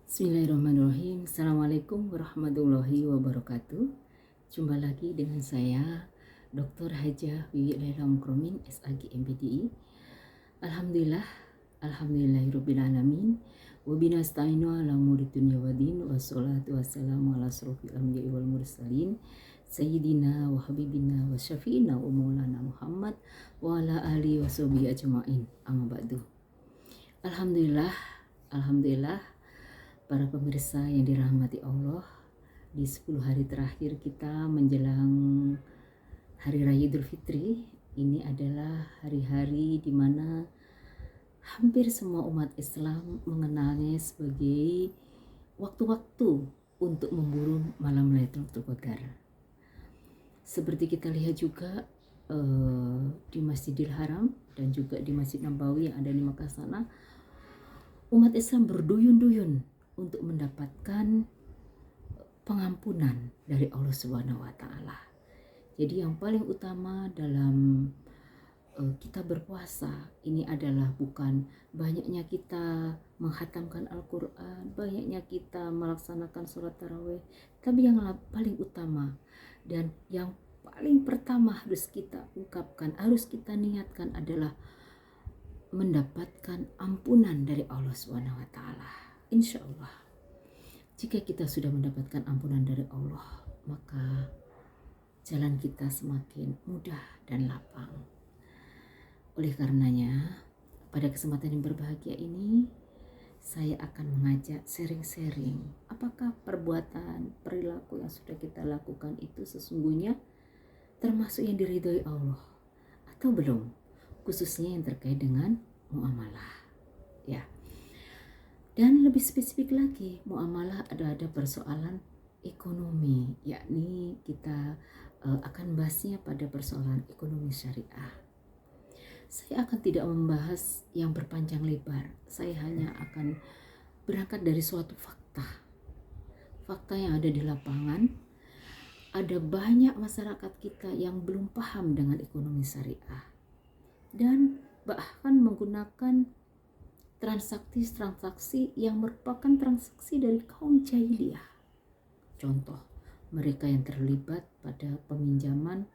Bismillahirrahmanirrahim. Assalamualaikum warahmatullahi wabarakatuh. Jumpa lagi dengan saya Dr. Hajah Wiwi Laila Mukromin SAG MBDI. Alhamdulillahirabbil alamin. Wa binasta'inu ala umuri dunya waddin wassalatu wassalamu ala asrofil anbiya'i wal mursalin sayyidina wa habibina wa syafi'ina wa maulana Muhammad wa ala alihi wa sahbihi ajma'in. Amma ba'du. Alhamdulillah para pemirsa yang dirahmati Allah, di 10 hari terakhir kita menjelang Hari Raya Idul Fitri, ini adalah hari-hari di mana hampir semua umat Islam mengenalnya sebagai waktu-waktu untuk memburu malam Lailatul Qadar. Seperti kita lihat juga di Masjidil Haram dan juga di Masjid Nabawi yang ada di Makkah sana, umat Islam berduyun-duyun untuk mendapatkan pengampunan dari Allah Subhanahu wa taala. Jadi yang paling utama dalam kita berpuasa ini adalah bukan banyaknya kita menghatamkan Al-Qur'an, banyaknya kita melaksanakan sholat tarawih, tapi yang paling utama dan yang paling pertama harus kita ungkapkan, harus kita niatkan adalah mendapatkan ampunan dari Allah Subhanahu wa taala. Insya Allah, jika kita sudah mendapatkan ampunan dari Allah, maka jalan kita semakin mudah dan lapang. Oleh karenanya, pada kesempatan yang berbahagia ini, saya akan mengajak sharing-sharing apakah perbuatan, perilaku yang sudah kita lakukan itu sesungguhnya termasuk yang diridhoi Allah atau belum, khususnya yang terkait dengan muamalah. Ya. Dan lebih spesifik lagi, muamalah ada persoalan ekonomi, yakni kita akan bahasnya pada persoalan ekonomi syariah. Saya akan tidak membahas yang berpanjang lebar, saya hanya akan berangkat dari suatu fakta yang ada di lapangan. Ada banyak masyarakat kita yang belum paham dengan ekonomi syariah dan bahkan menggunakan transaksi yang merupakan transaksi dari kaum jahiliyah. Contoh, mereka yang terlibat pada peminjaman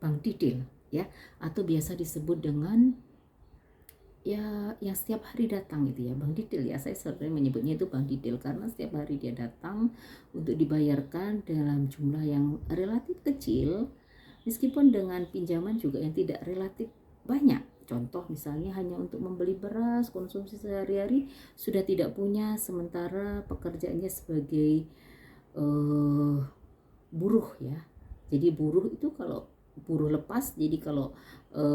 bank detail, ya, atau biasa disebut dengan ya yang setiap hari datang itu ya, bank detail ya. Saya sering menyebutnya itu bank detail karena setiap hari dia datang untuk dibayarkan dalam jumlah yang relatif kecil, meskipun dengan pinjaman juga yang tidak relatif banyak. Contoh misalnya hanya untuk membeli beras konsumsi sehari-hari sudah tidak punya, sementara pekerjaannya sebagai buruh ya. Jadi buruh itu kalau buruh lepas, jadi kalau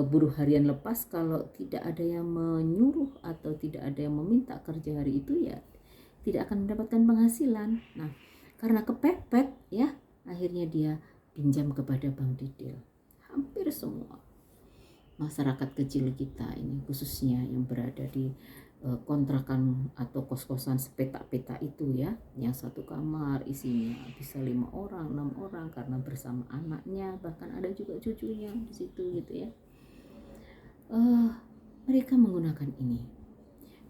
buruh harian lepas, kalau tidak ada yang menyuruh atau tidak ada yang meminta kerja hari itu ya tidak akan mendapatkan penghasilan. Nah, karena kepepet ya, akhirnya dia pinjam kepada bank detail. Hampir semua masyarakat kecil kita ini, khususnya yang berada di kontrakan atau kos-kosan sepetak-petak itu ya, yang satu kamar isinya bisa 5 orang, 6 orang karena bersama anaknya, bahkan ada juga cucunya di situ gitu ya. Mereka menggunakan ini,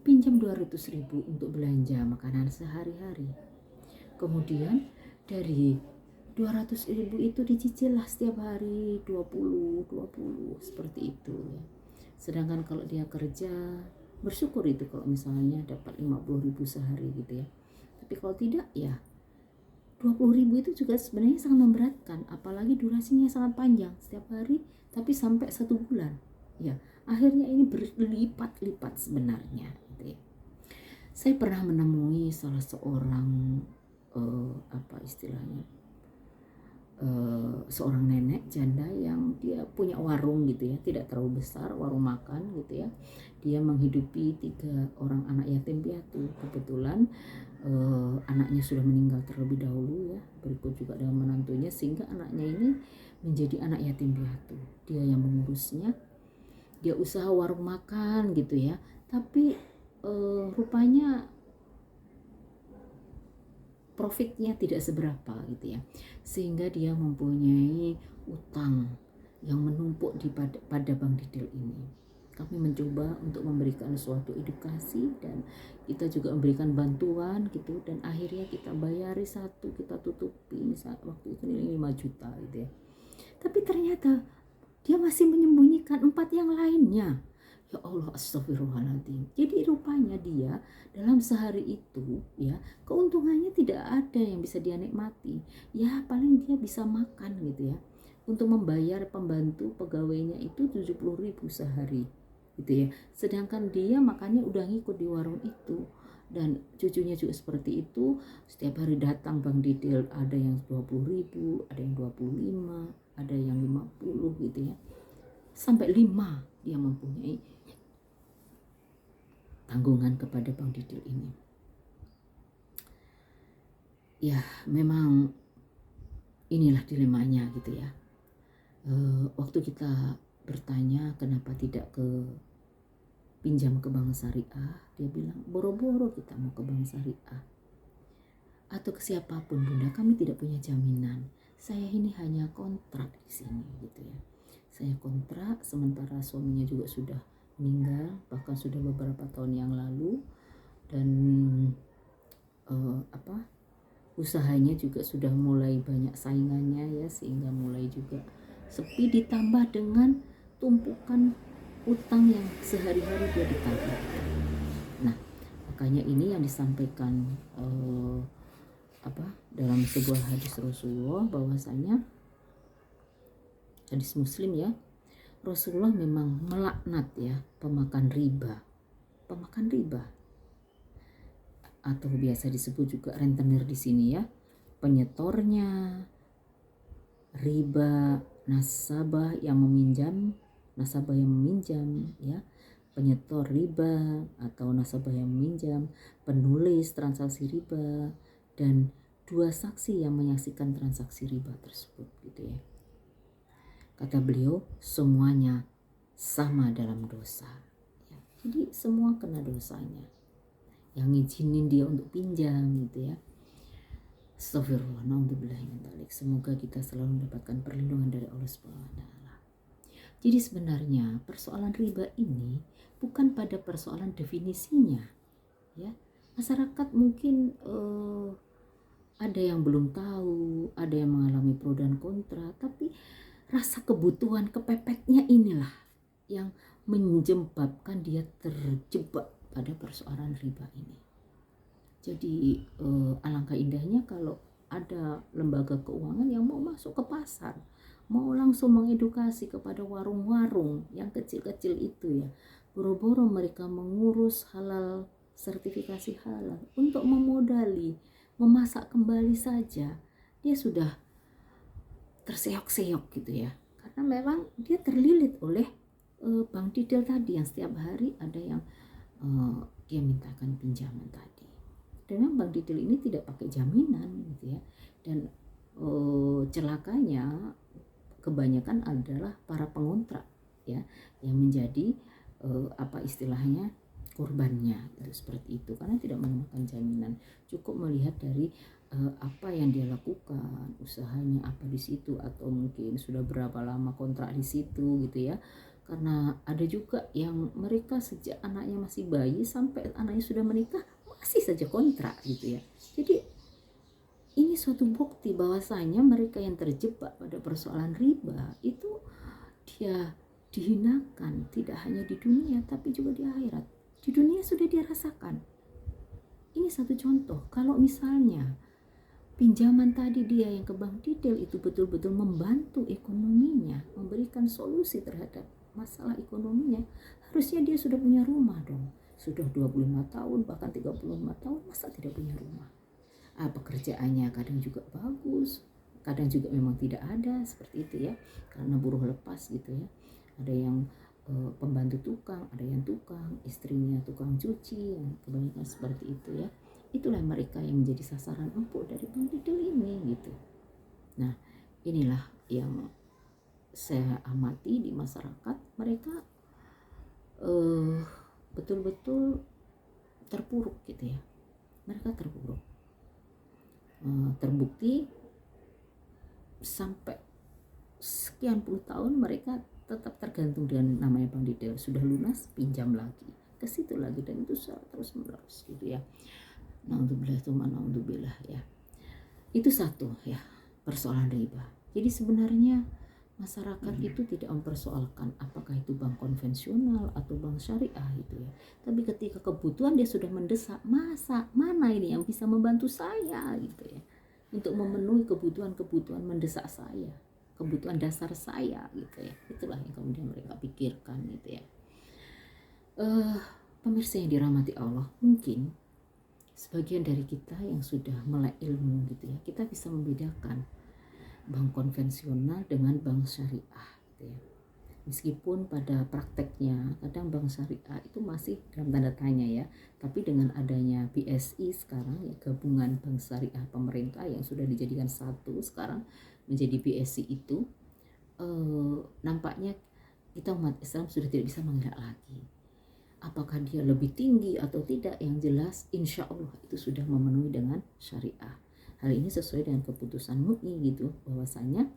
pinjam 200.000 untuk belanja makanan sehari-hari. Kemudian dari 200.000 itu dicicil lah setiap hari 20 seperti itu ya. Sedangkan kalau dia kerja, bersyukur itu kalau misalnya dapat 50.000 sehari gitu ya. Tapi kalau tidak ya 20.000 itu juga sebenarnya sangat memberatkan, apalagi durasinya sangat panjang setiap hari, tapi sampai 1 bulan ya. Akhirnya ini berlipat-lipat sebenarnya gitu ya. Saya pernah menemui salah seorang seorang nenek janda yang dia punya warung gitu ya, tidak terlalu besar, warung makan gitu ya. Dia menghidupi 3 orang anak yatim piatu. Kebetulan anaknya sudah meninggal terlebih dahulu ya, berikut juga dengan menantunya, sehingga anaknya ini menjadi anak yatim piatu. Dia yang mengurusnya, dia usaha warung makan gitu ya, tapi rupanya profitnya tidak seberapa gitu ya, sehingga dia mempunyai utang yang menumpuk pada bank detail ini. Kami mencoba untuk memberikan suatu edukasi dan kita juga memberikan bantuan gitu, dan akhirnya kita bayari satu, kita tutupi, misal waktu itu nilai 5 juta gitu ya. Tapi ternyata dia masih menyembunyikan 4 yang lainnya. Ya Allah, astagfirullahaladzim. Jadi rupanya dia dalam sehari itu ya, keuntungannya tidak ada yang bisa dia nikmati. Ya paling dia bisa makan gitu ya, untuk membayar pembantu pegawainya itu 70.000 sehari gitu ya. Sedangkan dia makannya udah ngikut di warung itu, dan cucunya juga seperti itu. Setiap hari datang Bang Didel, ada yang 20.000, ada yang 25, ada yang 50 gitu ya. Sampai 5 dia mempunyai tanggungan kepada Bang Didel ini. Ya memang inilah dilemanya gitu ya. Waktu kita bertanya kenapa tidak pinjam ke bank syariah, dia bilang boro-boro kita mau ke bank syariah atau ke siapapun Bunda, kami tidak punya jaminan. Saya ini hanya kontrak di sini gitu ya. Saya kontrak, sementara suaminya juga sudah meninggal, bahkan sudah beberapa tahun yang lalu, dan usahanya juga sudah mulai banyak saingannya ya, sehingga mulai juga sepi, ditambah dengan tumpukan utang yang sehari-hari dia ditagih. Nah, makanya ini yang disampaikan dalam sebuah hadis Rasulullah, bahwasanya hadis Muslim ya, Rasulullah memang melaknat ya pemakan riba atau biasa disebut juga rentenir di sini ya, penyetornya riba, nasabah yang meminjam ya, penyetor riba atau nasabah yang meminjam, penulis transaksi riba, dan 2 saksi yang menyaksikan transaksi riba tersebut gitu ya. Kata beliau, semuanya sama dalam dosa ya. Jadi semua kena dosanya. Yang ngizinin dia untuk pinjam gitu ya. Astagfirullah, na'udzubillahi. Semoga kita selalu mendapatkan perlindungan dari Allah Subhanahu wa taala. Jadi sebenarnya persoalan riba ini bukan pada persoalan definisinya ya. Masyarakat mungkin ada yang belum tahu, ada yang mengalami pro dan kontra, tapi rasa kebutuhan kepepetnya inilah yang menyebabkan dia terjebak pada persoalan riba ini. Jadi alangkah indahnya kalau ada lembaga keuangan yang mau masuk ke pasar, mau langsung mengedukasi kepada warung-warung yang kecil-kecil itu ya. Boro-boro mereka mengurus halal, sertifikasi halal untuk memodali, memasak kembali saja, dia sudah terseok-seok gitu ya. Karena memang dia terlilit oleh Bang Didel tadi, yang setiap hari ada yang dia mintakan pinjaman tadi. Dan memang Bang Didel ini tidak pakai jaminan gitu ya. Dan celakanya kebanyakan adalah para pengontrak ya, yang menjadi istilahnya korbannya gitu, seperti itu, karena tidak menemukan jaminan. Cukup melihat dari apa yang dia lakukan, usahanya apa di situ, atau mungkin sudah berapa lama kontrak di situ gitu ya. Karena ada juga yang mereka sejak anaknya masih bayi sampai anaknya sudah menikah masih saja kontrak gitu ya. Jadi ini suatu bukti bahwasanya mereka yang terjebak pada persoalan riba itu dia dihinakan, tidak hanya di dunia tapi juga di akhirat. Di dunia sudah dia rasakan. Ini satu contoh. Kalau misalnya pinjaman tadi dia yang ke Bang Didel itu betul-betul membantu ekonominya, memberikan solusi terhadap masalah ekonominya, harusnya dia sudah punya rumah dong. Sudah 25 tahun bahkan 35 tahun, masa tidak punya rumah? Pekerjaannya kadang juga bagus, kadang juga memang tidak ada, seperti itu ya, karena buruh lepas gitu ya. Ada yang pembantu tukang, ada yang tukang, istrinya tukang cuci, yang kebanyakan seperti itu ya. Itulah mereka yang menjadi sasaran empuk dari Bang Didel ini gitu. Nah, inilah yang saya amati di masyarakat, mereka betul-betul terpuruk gitu ya. Mereka terpuruk. Terbukti sampai sekian puluh tahun mereka tetap tergantung dengan namanya bank detail. Sudah lunas, pinjam lagi ke situ lagi, dan itu terus menerus gitu ya. Naudzubillah ya. Itu satu ya, persoalan riba. Jadi sebenarnya masyarakat itu tidak mempersoalkan apakah itu bank konvensional atau bank syariah gitu ya. Tapi ketika kebutuhan dia sudah mendesak, mana ini yang bisa membantu saya gitu ya, untuk memenuhi kebutuhan mendesak saya, kebutuhan dasar saya gitu ya. Itulah yang kemudian mereka pikirkan gitu ya. Pemirsa yang dirahmati Allah, mungkin sebagian dari kita yang sudah melek ilmu gitu ya, kita bisa membedakan bank konvensional dengan bank syariah gitu ya. Meskipun pada prakteknya kadang bank syariah itu masih dalam tanda tanya ya, tapi dengan adanya BSI sekarang ya, gabungan bank syariah pemerintah yang sudah dijadikan satu sekarang menjadi BSI itu, nampaknya kita umat Islam sudah tidak bisa mengelak lagi apakah dia lebih tinggi atau tidak. Yang jelas insya Allah itu sudah memenuhi dengan syariah. Hal ini sesuai dengan keputusan MUI gitu, bahwasanya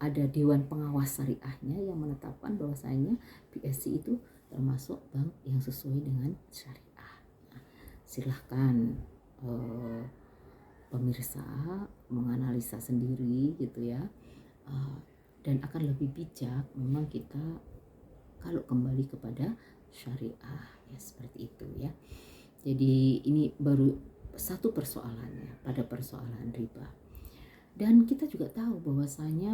ada Dewan Pengawas Syariahnya yang menetapkan bahwasanya BSI itu termasuk bank yang sesuai dengan syariah. Nah, silahkan pemirsa menganalisa sendiri gitu ya, dan akan lebih bijak memang kita kalau kembali kepada syariah ya, seperti itu ya. Jadi ini baru satu persoalannya pada persoalan riba. Dan kita juga tahu bahwasanya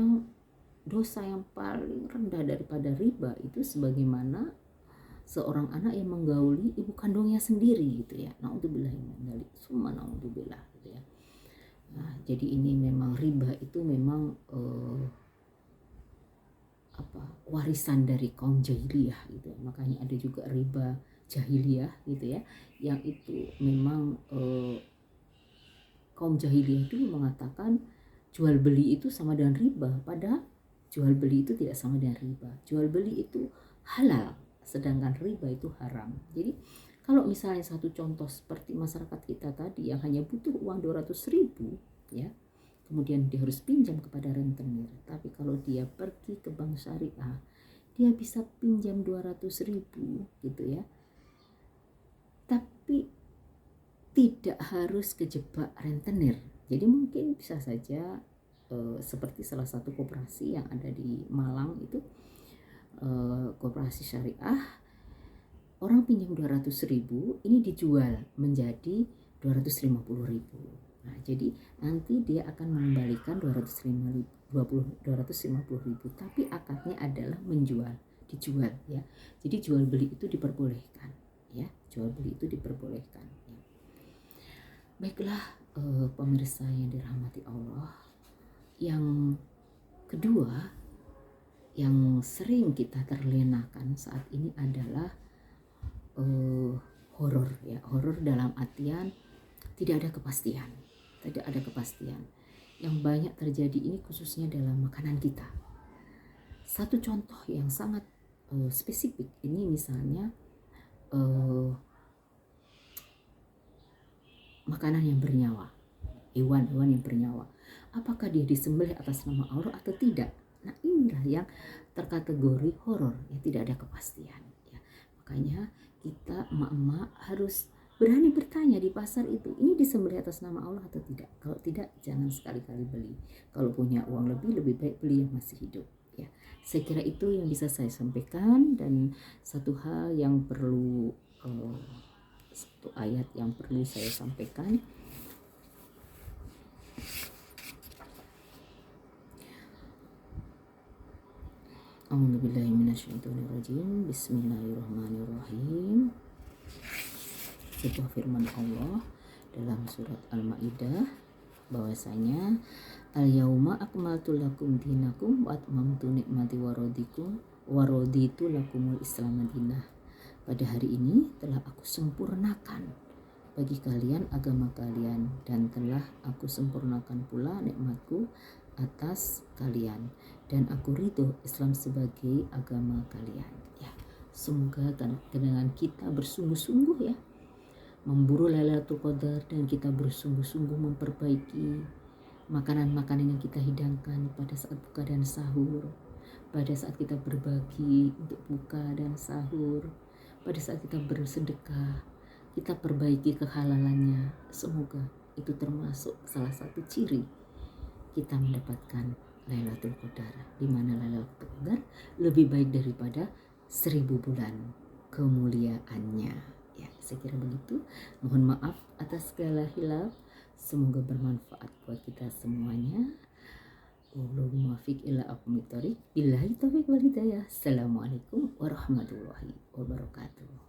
dosa yang paling rendah daripada riba itu sebagaimana seorang anak yang menggauli ibu kandungnya sendiri gitu ya. Naudzubillah min dzalik, summa naudzubillah gitu ya. Nah, jadi ini memang riba itu memang warisan dari kaum jahiliyah gitu. Makanya ada juga riba jahiliyah gitu ya, yang itu memang kaum jahiliyah itu mengatakan jual beli itu sama dengan riba, padahal jual beli itu tidak sama dengan riba. Jual beli itu halal, sedangkan riba itu haram. Jadi kalau misalnya satu contoh seperti masyarakat kita tadi yang hanya butuh uang 200.000 ya, kemudian dia harus pinjam kepada rentenir. Tapi kalau dia pergi ke bank syariah, dia bisa pinjam 200.000 gitu ya. Tapi tidak harus kejebak rentenir. Jadi mungkin bisa saja seperti salah satu koperasi yang ada di Malang itu, koperasi syariah, orang pinjam 200.000, ini dijual menjadi 250.000. Nah, jadi nanti dia akan mengembalikan 250.000, tapi akadnya adalah dijual ya. Jadi jual beli itu diperbolehkan ya, jual beli itu diperbolehkan ya. Baiklah pemirsa yang dirahmati Allah, yang kedua yang sering kita terlenakan saat ini adalah horor ya. Horor dalam artian tidak ada kepastian. Tidak ada kepastian. Yang banyak terjadi ini khususnya dalam makanan kita. Satu contoh yang sangat spesifik ini misalnya makanan yang bernyawa, hewan-hewan yang bernyawa. Apakah dia disembelih atas nama Allah atau tidak? Nah, inilah yang terkategori horor, ya, tidak ada kepastian ya. Makanya kita emak-emak harus berani bertanya di pasar itu, ini disembelih atas nama Allah atau tidak? Kalau tidak, jangan sekali-kali beli. Kalau punya uang lebih baik beli yang masih hidup ya. Saya kira itu yang bisa saya sampaikan. Dan satu hal yang perlu, satu ayat yang perlu saya sampaikan. A'udzubillahi minasyaitonirrajim. Bismillahirrahmanirrahim. Sebuah firman Allah dalam surat Al-Maidah bahwasanya al-yauma akmaltu lakum dinakum wa atmamtu nikmati wa raditu lakumul Islam madinah. Pada hari ini telah aku sempurnakan bagi kalian agama kalian, dan telah aku sempurnakan pula nikmatku atas kalian, dan aku ridho Islam sebagai agama kalian ya. Semoga dengan kita bersungguh-sungguh ya memburu Lailatul Qadar, dan kita bersungguh-sungguh memperbaiki makanan-makanan yang kita hidangkan pada saat buka dan sahur, pada saat kita berbagi untuk buka dan sahur, pada saat kita bersedekah, kita perbaiki kehalalannya. Semoga itu termasuk salah satu ciri kita mendapatkan Lailatul Qadar, di mana Lailatul Qadar lebih baik daripada 1000 bulan kemuliaannya. Ya, saya kira begitu. Mohon maaf atas segala hilaf. Semoga bermanfaat buat kita semuanya. Wallahul muwaffiq ila aqwamit thoriq. Billahi taufiq wal hidayah. Assalamualaikum warahmatullahi wabarakatuh.